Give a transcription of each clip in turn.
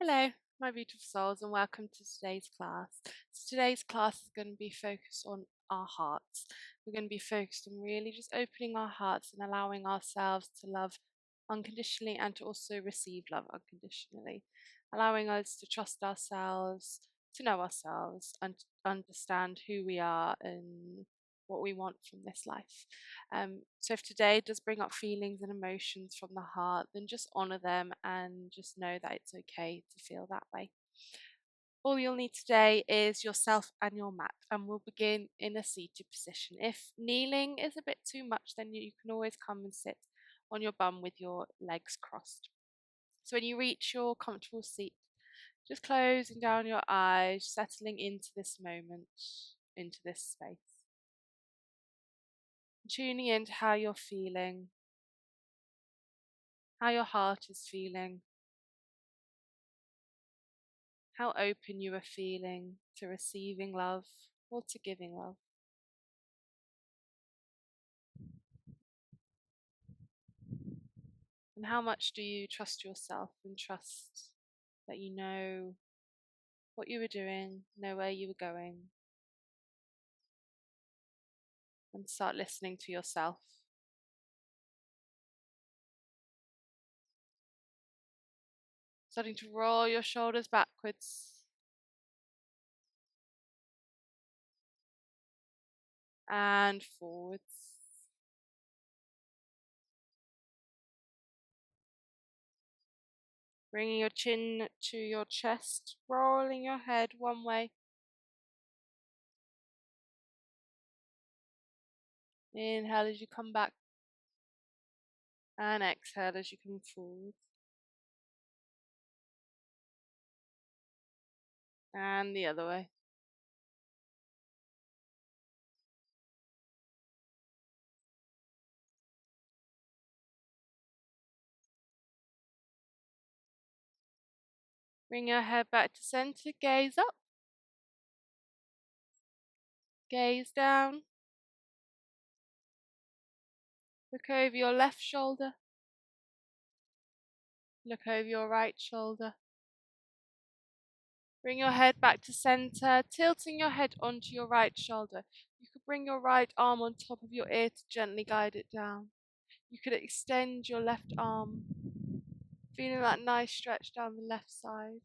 Hello, my beautiful souls, and welcome to today's class. So today's class is going to be focused on our hearts. We're going to be focused on really just opening our hearts and allowing ourselves to love unconditionally and to also receive love unconditionally, allowing us to trust ourselves, to know ourselves, and to understand who we are and what we want from this life. So if today does bring up feelings and emotions from the heart, then just honor them and just know that it's okay to feel that way. All you'll need today is yourself and your mat, and we'll begin in a seated position. If kneeling is a bit too much, then you can always come and sit on your bum with your legs crossed. So when you reach your comfortable seat, just closing down your eyes, settling into this moment, into this space. Tuning into how you're feeling, how your heart is feeling, how open you are feeling to receiving love or to giving love. And how much do you trust yourself and trust that you know what you were doing, know where you were going, and start listening to yourself. Starting to roll your shoulders backwards and forwards. Bringing your chin to your chest, rolling your head one way. Inhale as you come back, and exhale as you come forward. And the other way. Bring your head back to center, gaze up, gaze down. Look over your left shoulder, look over your right shoulder. Bring your head back to center, tilting your head onto your right shoulder. You could bring your right arm on top of your ear to gently guide it down. You could extend your left arm, feeling that nice stretch down the left side.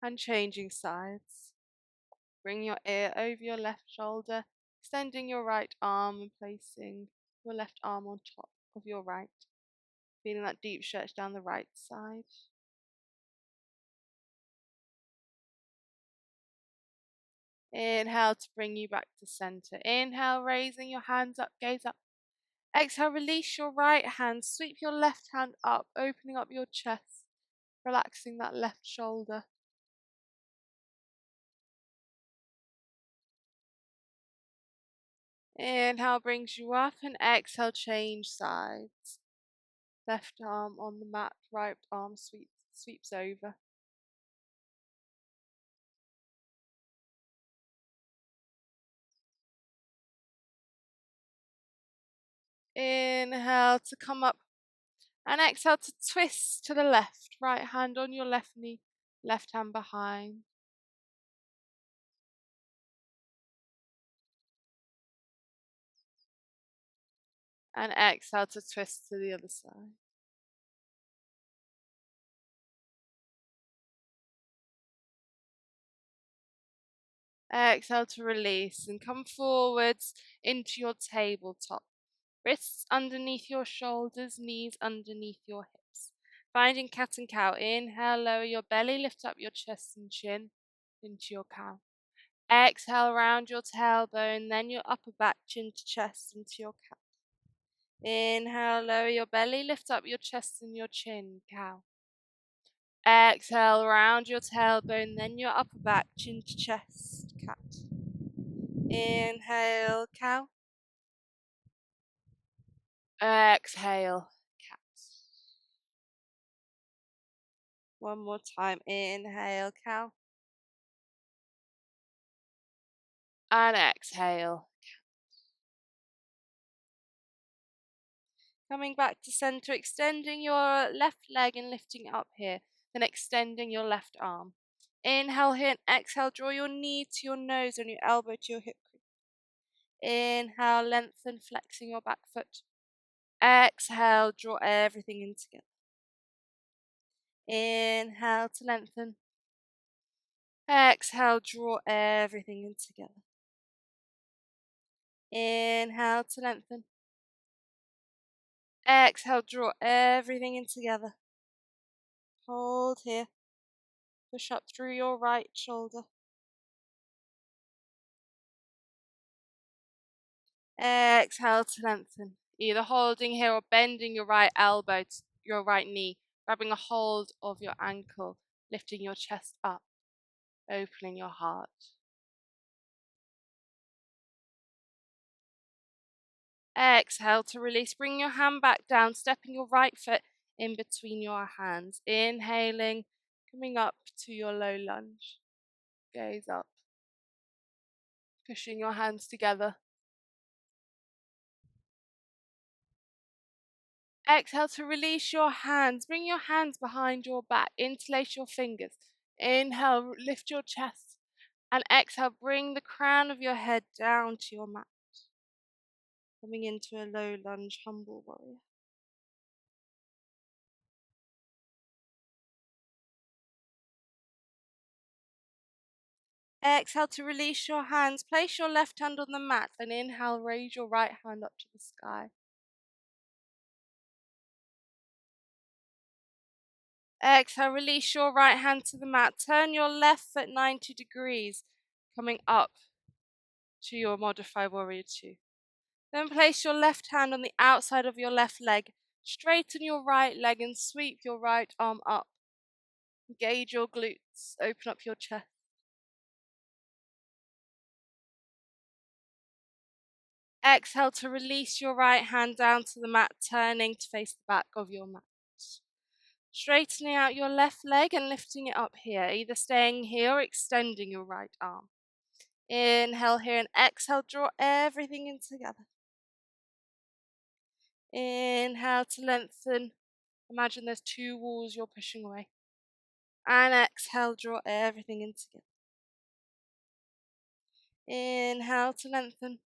And changing sides. Bring your ear over your left shoulder, extending your right arm and placing your left arm on top of your right. Feeling that deep stretch down the right side. Inhale to bring you back to center. Inhale, raising your hands up, gaze up. Exhale, release your right hand, sweep your left hand up, opening up your chest, relaxing that left shoulder. Inhale brings you up, and exhale, change sides. Left arm on the mat, right arm sweeps over. Inhale to come up, and exhale to twist to the left. Right hand on your left knee, left hand behind. And exhale to twist to the other side. Exhale to release and come forwards into your tabletop. Wrists underneath your shoulders, knees underneath your hips. Finding cat and cow. Inhale, lower your belly, lift up your chest and chin into your cow. Exhale, round your tailbone, then your upper back, chin to chest into your cat. Inhale, lower your belly, lift up your chest and your chin, cow. Exhale, round your tailbone, then your upper back, chin to chest, cat. Inhale, cow. Exhale, cat. One more time. Inhale, cow. And exhale. Coming back to center, extending your left leg and lifting it up here. Then extending your left arm. Inhale here and exhale. Draw your knee to your nose and your elbow to your hip crease. Inhale, lengthen, flexing your back foot. Exhale, draw everything in together. Inhale to lengthen. Exhale, draw everything in together. Inhale to lengthen. Exhale, draw everything in together. Hold here. Push up through your right shoulder. Exhale to lengthen. Either holding here or bending your right elbow to your right knee, grabbing a hold of your ankle, lifting your chest up, opening your heart. Exhale to release. Bring your hand back down, stepping your right foot in between your hands. Inhaling, coming up to your low lunge. Gaze up. Pushing your hands together. Exhale to release your hands. Bring your hands behind your back. Interlace your fingers. Inhale, lift your chest. And exhale, bring the crown of your head down to your mat. Coming into a low lunge, humble warrior. Exhale to release your hands. Place your left hand on the mat and inhale, raise your right hand up to the sky. Exhale, release your right hand to the mat. Turn your left foot 90 degrees, coming up to your modified warrior 2. Then place your left hand on the outside of your left leg. Straighten your right leg and sweep your right arm up. Engage your glutes. Open up your chest. Exhale to release your right hand down to the mat, turning to face the back of your mat. Straightening out your left leg and lifting it up here, either staying here or extending your right arm. Inhale here and exhale, draw everything in together. Inhale to lengthen. Imagine there's 2 walls you're pushing away. And exhale, draw everything in together. Inhale to lengthen.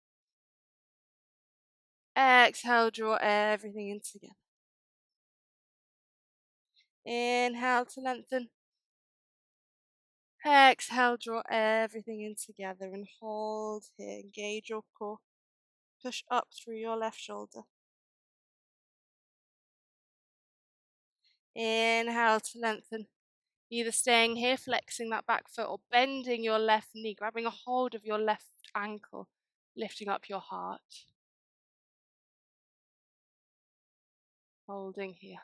Exhale, draw everything in together. Inhale to lengthen. Exhale, draw everything in together and hold here. Engage your core. Push up through your left shoulder. Inhale to lengthen. Either staying here, flexing that back foot, or bending your left knee, grabbing a hold of your left ankle, lifting up your heart. Holding here.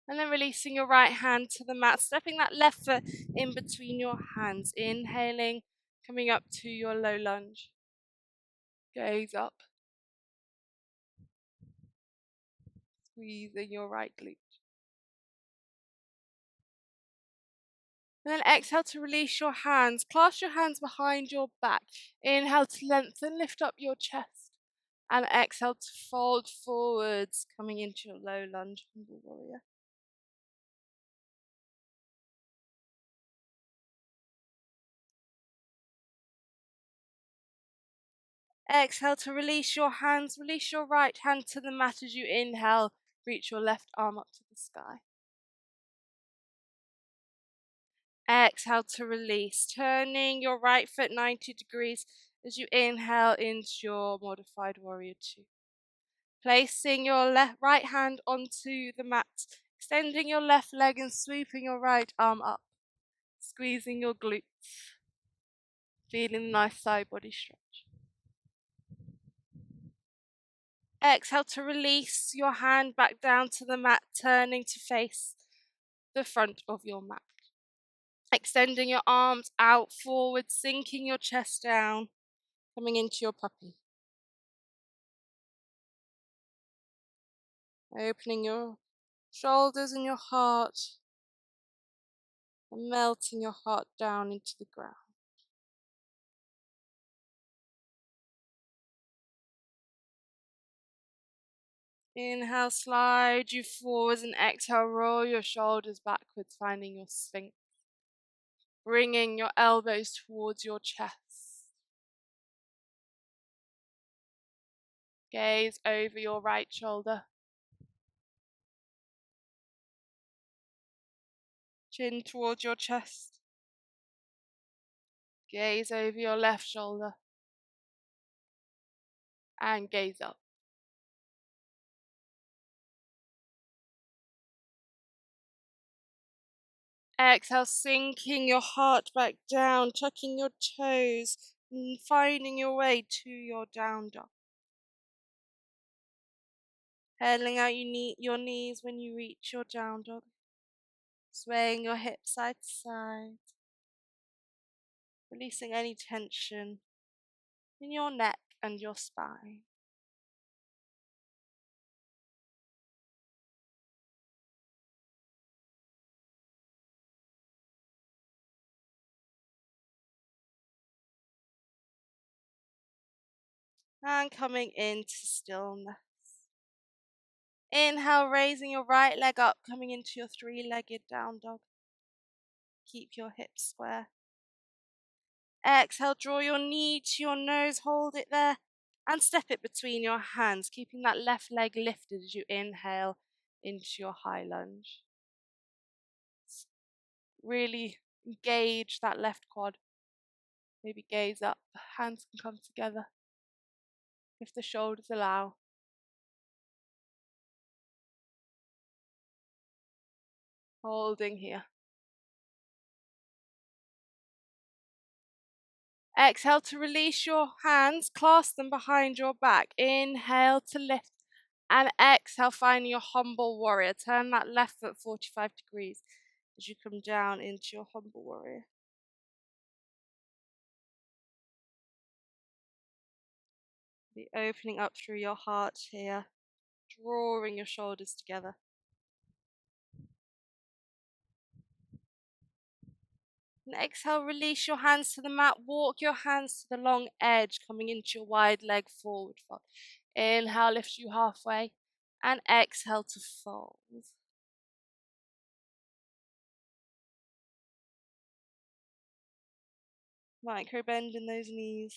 And then releasing your right hand to the mat, stepping that left foot in between your hands. Inhaling, coming up to your low lunge. Gaze up. Squeezing your right glute. And then exhale to release your hands. Clasp your hands behind your back. Inhale to lengthen, lift up your chest. And exhale to fold forwards, coming into your low lunge, humble warrior. Exhale to release your hands. Release your right hand to the mat as you inhale. Reach your left arm up to the sky. Exhale to release. Turning your right foot 90 degrees as you inhale into your modified warrior 2. Placing your right hand onto the mat. Extending your left leg and sweeping your right arm up. Squeezing your glutes. Feeling a nice side body stretch. Exhale to release your hand back down to the mat, turning to face the front of your mat. Extending your arms out forward, sinking your chest down, coming into your puppy. Opening your shoulders and your heart, and melting your heart down into the ground. Inhale, slide you forwards, and exhale, roll your shoulders backwards, finding your sphinx. Bringing your elbows towards your chest. Gaze over your right shoulder. Chin towards your chest. Gaze over your left shoulder. And gaze up. Exhale, sinking your heart back down, tucking your toes, and finding your way to your down dog. Pedaling out your knees when you reach your down dog. Swaying your hips side to side. Releasing any tension in your neck and your spine. And coming into stillness. Inhale, raising your right leg up, coming into your three-legged down dog. Keep your hips square. Exhale, draw your knee to your nose, hold it there, and step it between your hands, keeping that left leg lifted as you inhale into your high lunge. Really engage that left quad. Maybe gaze up, hands can come together if the shoulders allow. Holding here. Exhale to release your hands, clasp them behind your back. Inhale to lift, and exhale, finding your humble warrior. Turn that left foot 45 degrees as you come down into your humble warrior. Be opening up through your heart here, drawing your shoulders together. And exhale, release your hands to the mat. Walk your hands to the long edge, coming into your wide leg forward fold. Inhale, lift you halfway, and exhale to fold. Micro bend in those knees.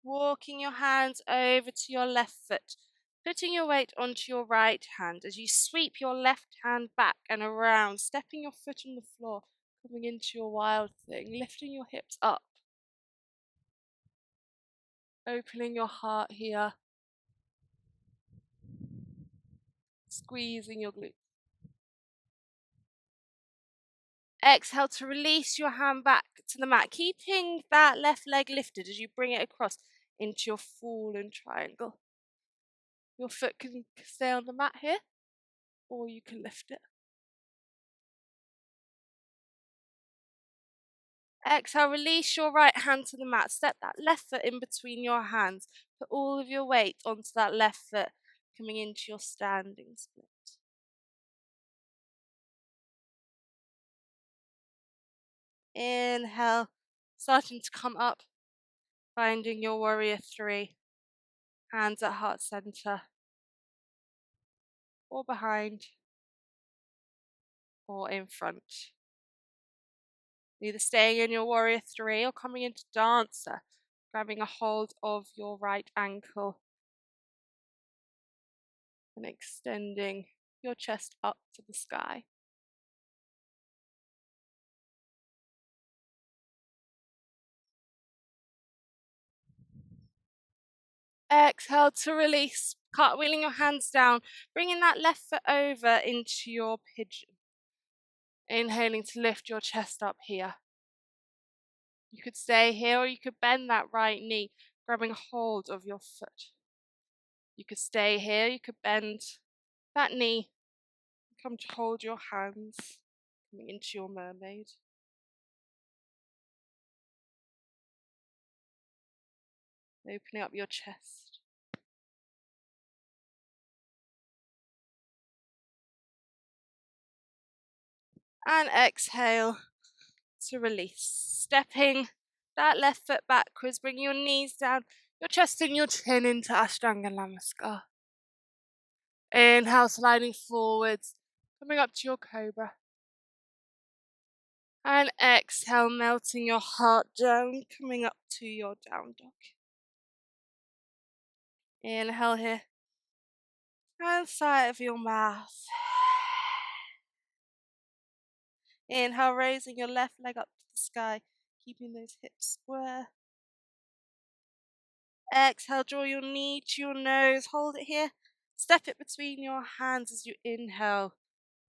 Walking your hands over to your left foot, putting your weight onto your right hand as you sweep your left hand back and around, stepping your foot on the floor, coming into your wild thing, lifting your hips up, opening your heart here, squeezing your glutes. Exhale to release your hand back to the mat, keeping that left leg lifted as you bring it across into your fallen triangle. Your foot can stay on the mat here, or you can lift it. Exhale, release your right hand to the mat. Step that left foot in between your hands. Put all of your weight onto that left foot, coming into your standing split. Inhale, starting to come up, finding your warrior three. Hands at heart center, or behind, or in front. Either staying in your warrior three or coming into dancer, grabbing a hold of your right ankle and extending your chest up to the sky. Exhale to release, cartwheeling your hands down, bringing that left foot over into your pigeon. Inhaling to lift your chest up here. You could stay here or you could bend that right knee, grabbing a hold of your foot. You could stay here, you could bend that knee, come to hold your hands, coming into your mermaid. Opening up your chest. And exhale to release. Stepping that left foot backwards, bring your knees down, your chest and your chin into Ashtanga Namaskar. Inhale, sliding forwards, coming up to your cobra. And exhale, melting your heart down, coming up to your down dog. Inhale here. And side of your mouth. Inhale, raising your left leg up to the sky, keeping those hips square. Exhale, draw your knee to your nose, hold it here. Step it between your hands as you inhale,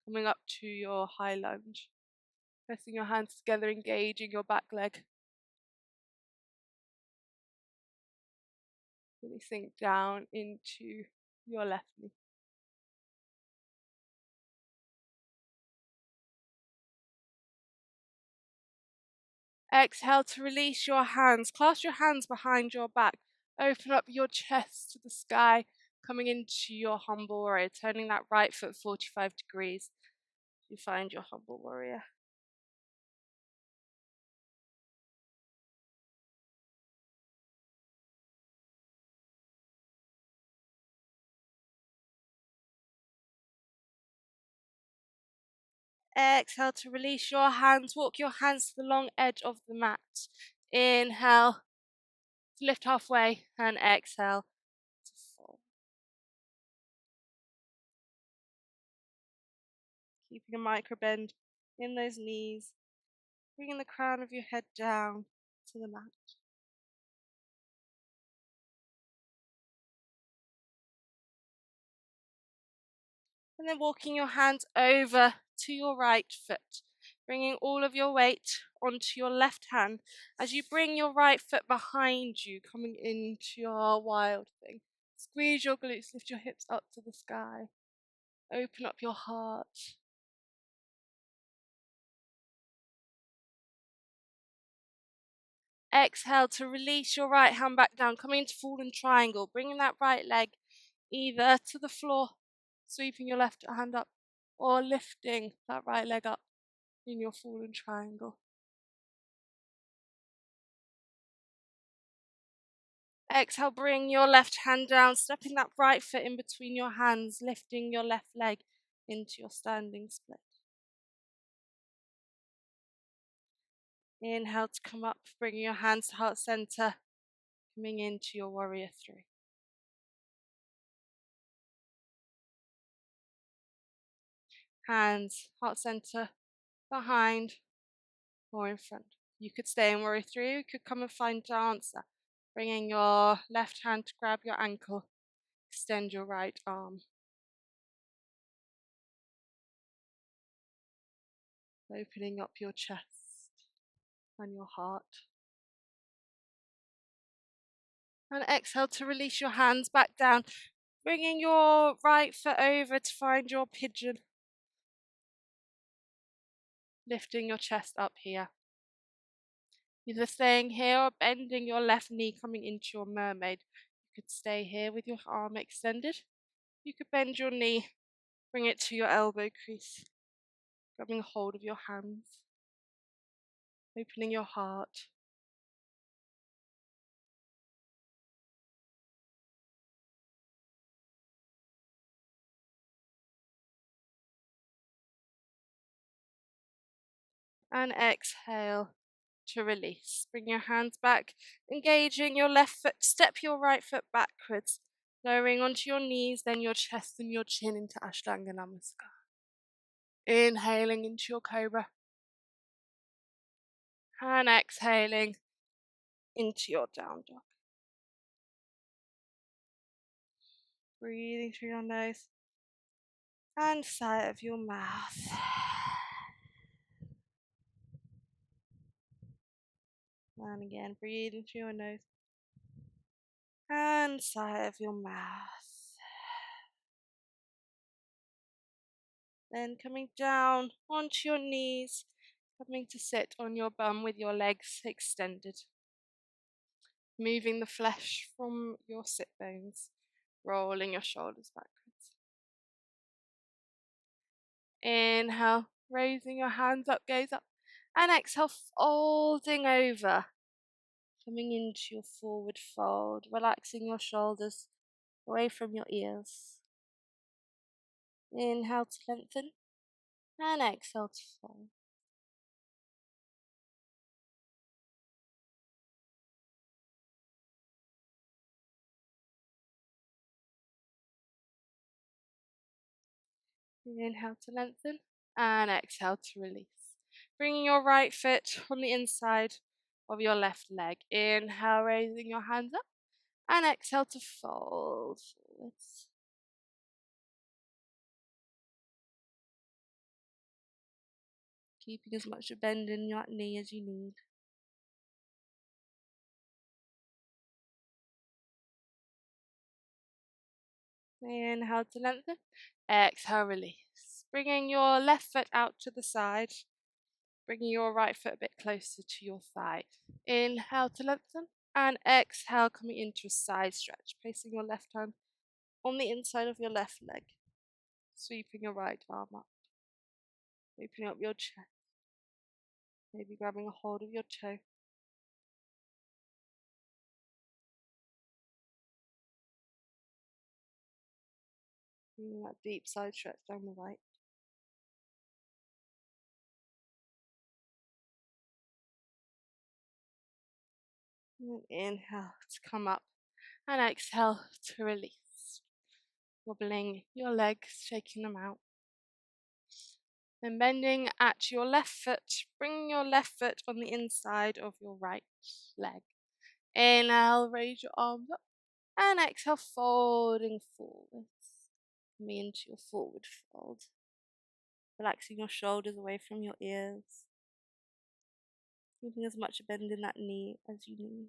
coming up to your high lunge. Pressing your hands together, engaging your back leg. Really sink down into your left knee. Exhale to release your hands. Clasp your hands behind your back. Open up your chest to the sky, coming into your humble warrior, turning that right foot 45 degrees. You find your humble warrior. Exhale to release your hands. Walk your hands to the long edge of the mat. Inhale to lift halfway and exhale to fall. Keeping a micro bend in those knees. Bringing the crown of your head down to the mat. And then walking your hands over to your right foot, bringing all of your weight onto your left hand as you bring your right foot behind you, coming into your wild thing. Squeeze your glutes, lift your hips up to the sky. Open up your heart. Exhale to release your right hand back down, coming into fallen triangle, bringing that right leg either to the floor, sweeping your left hand up, or lifting that right leg up in your fallen triangle. Exhale, bring your left hand down, stepping that right foot in between your hands, lifting your left leg into your standing split. Inhale to come up, bringing your hands to heart center, coming into your warrior three. Hands, heart center, behind or in front. You could stay in warrior three, you could come and find dancer, bringing your left hand to grab your ankle, extend your right arm. Opening up your chest and your heart. And exhale to release your hands back down, bringing your right foot over to find your pigeon. Lifting your chest up here. Either staying here or bending your left knee, coming into your mermaid. You could stay here with your arm extended. You could bend your knee, bring it to your elbow crease, grabbing a hold of your hands, opening your heart. And exhale to release. Bring your hands back, engaging your left foot, step your right foot backwards, lowering onto your knees, then your chest and your chin into Ashtanga Namaskar. Inhaling into your cobra. And exhaling into your down dog. Breathing through your nose and side of your mouth. And again, breathing through your nose and side of your mouth. Then coming down onto your knees, coming to sit on your bum with your legs extended. Moving the flesh from your sit bones, rolling your shoulders backwards. Inhale, raising your hands up, gaze up. And exhale, folding over, coming into your forward fold, relaxing your shoulders away from your ears. Inhale to lengthen, and exhale to fold. Inhale to lengthen, and exhale to release. Bringing your right foot on the inside of your left leg. Inhale, raising your hands up, and exhale to fold forwards. Keeping as much a bend in your knee as you need. Inhale to lengthen, exhale, release. Bringing your left foot out to the side, bringing your right foot a bit closer to your thigh. Inhale to lengthen, and exhale, coming into a side stretch, placing your left hand on the inside of your left leg, sweeping your right arm up, opening up your chest, maybe grabbing a hold of your toe. Bringing that deep side stretch down the right. And inhale to come up, and exhale to release. Wobbling your legs, shaking them out. Then bending at your left foot, bringing your left foot on the inside of your right leg. Inhale, raise your arms up, and exhale, folding forwards. Coming into your forward fold. Relaxing your shoulders away from your ears. Keeping as much bend in that knee as you need.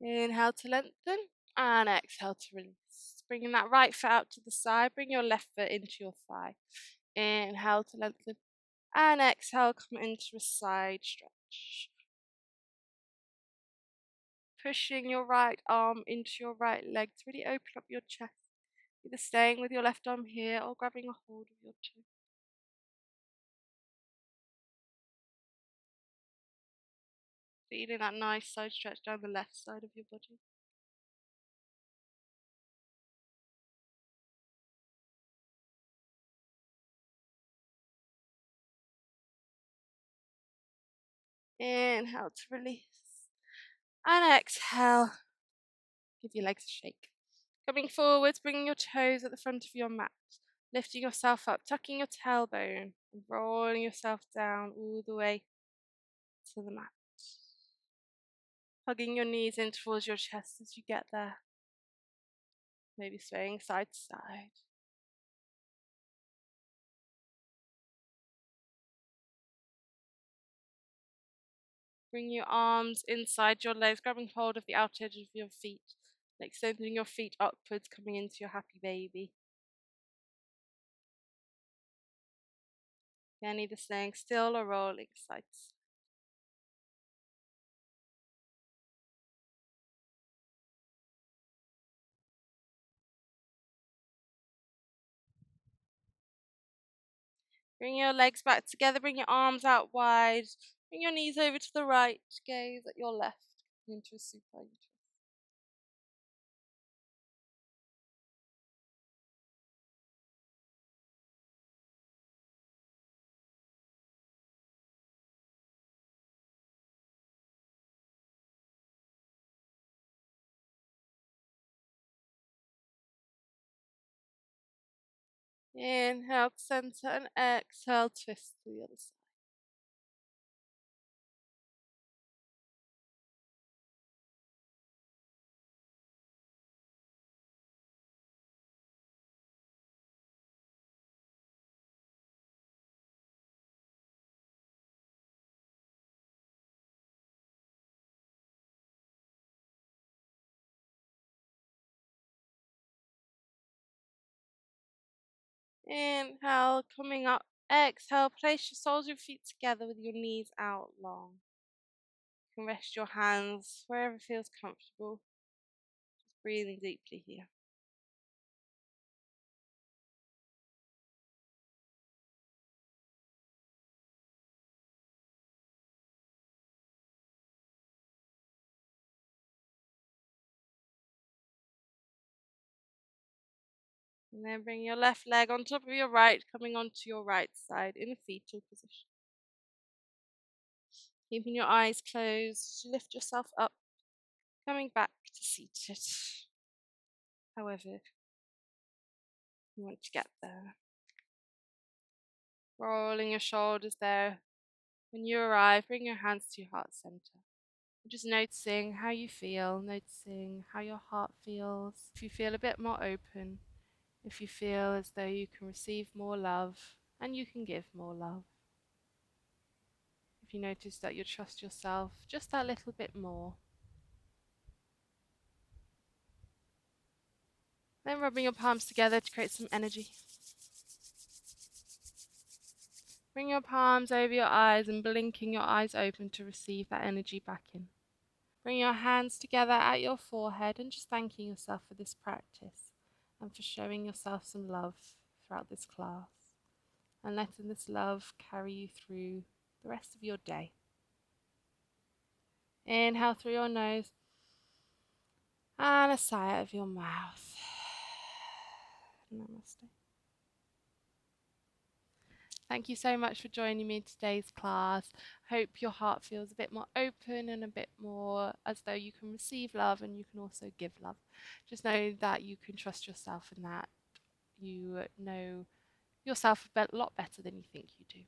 Inhale to lengthen, and exhale to release. Bringing that right foot out to the side, bring your left foot into your thigh. Inhale to lengthen, and exhale, come into a side stretch. Pushing your right arm into your right leg to really open up your chest. Either staying with your left arm here or grabbing a hold of your toe. Feeling that nice side stretch down the left side of your body. Inhale to release. And exhale. Give your legs a shake. Coming forwards, bringing your toes at the front of your mat. Lifting yourself up, tucking your tailbone, and rolling yourself down all the way to the mat. Hugging your knees in towards your chest as you get there. Maybe swaying side to side. Bring your arms inside your legs, grabbing hold of the outer edge of your feet, extending your feet upwards, coming into your happy baby. Again, either staying still or rolling side to side. Bring your legs back together, bring your arms out wide, bring your knees over to the right, gaze at your left, into a supine twist. Inhale to center and exhale, twist to the other side. Inhale, coming up. Exhale, place your soles of your feet together with your knees out long. You can rest your hands wherever feels comfortable. Just breathing deeply here. And then bring your left leg on top of your right, coming onto your right side in a fetal position. Keeping your eyes closed, lift yourself up, coming back to seated. However you want to get there. Rolling your shoulders there. When you arrive, bring your hands to your heart center. Just noticing how you feel, noticing how your heart feels. If you feel a bit more open, if you feel as though you can receive more love and you can give more love. If you notice that you trust yourself just that little bit more. Then rubbing your palms together to create some energy. Bring your palms over your eyes and blinking your eyes open to receive that energy back in. Bring your hands together at your forehead and just thanking yourself for this practice and for showing yourself some love throughout this class and letting this love carry you through the rest of your day. Inhale through your nose and a sigh out of your mouth. Namaste. Thank you so much for joining me in today's class. Hope your heart feels a bit more open and a bit more as though you can receive love and you can also give love. Just know that you can trust yourself and that you know yourself a lot better than you think you do.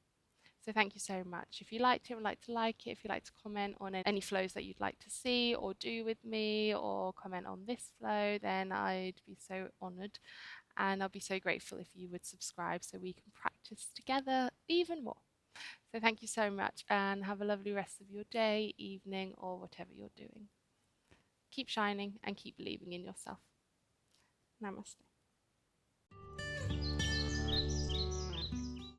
So thank you so much. If you liked it, would like to like it, if you'd like to comment on any flows that you'd like to see or do with me or comment on this flow, then I'd be so honoured. And I'll be so grateful if you would subscribe so we can practice together even more. So thank you so much and have a lovely rest of your day, evening, or whatever you're doing. Keep shining and keep believing in yourself. Namaste.